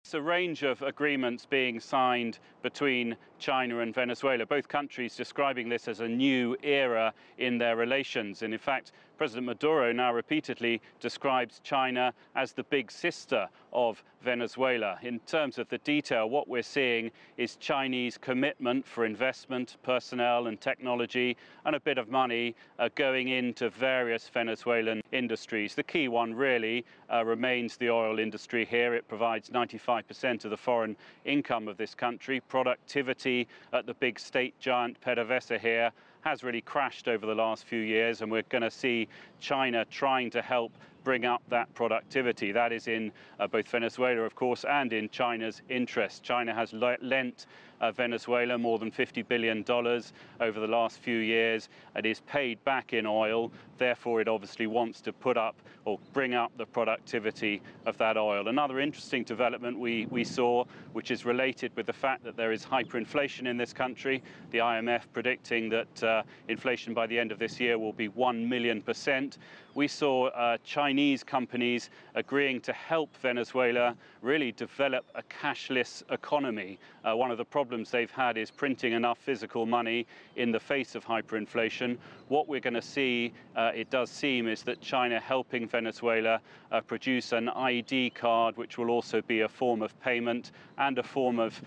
It's a range of agreements being signed between China and Venezuela, both countries describing this as a new era in their relations. And in fact, President Maduro now repeatedly describes China as the big sister of Venezuela. In terms of the detail, what we're seeing is Chinese commitment for investment, personnel and technology, and a bit of money going into various Venezuelan industries. The key one really remains the oil industry here. It provides 95% of the foreign income of this country. Productivity at the big state giant PDVSA here has really crashed over the last few years, and we're going to see China trying to help bring up that productivity. That is in both Venezuela, of course, and in China's interest. China has lent Venezuela more than $50 billion over the last few years. It is paid back in oil. Therefore, it obviously wants to put up or bring up the productivity of that oil. Another interesting development we saw, which is related with the fact that there is hyperinflation in this country, the IMF predicting that inflation by the end of this year will be 1 million%. We saw Chinese companies agreeing to help Venezuela really develop a cashless economy. One of the problems they've had is printing enough physical money in the face of hyperinflation. What we're going to see, it does seem, is that China helping Venezuela produce an ID card, which will also be a form of payment and a form of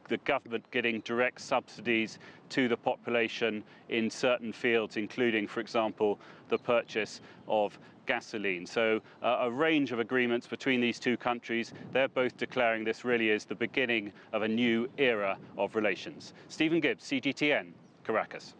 the government getting direct subsidies to the population in certain fields, including, for example, the purchase of gasoline. So a range of agreements between these two countries. They're both declaring this really is the beginning of a new era of relations. Stephen Gibbs, CGTN, Caracas.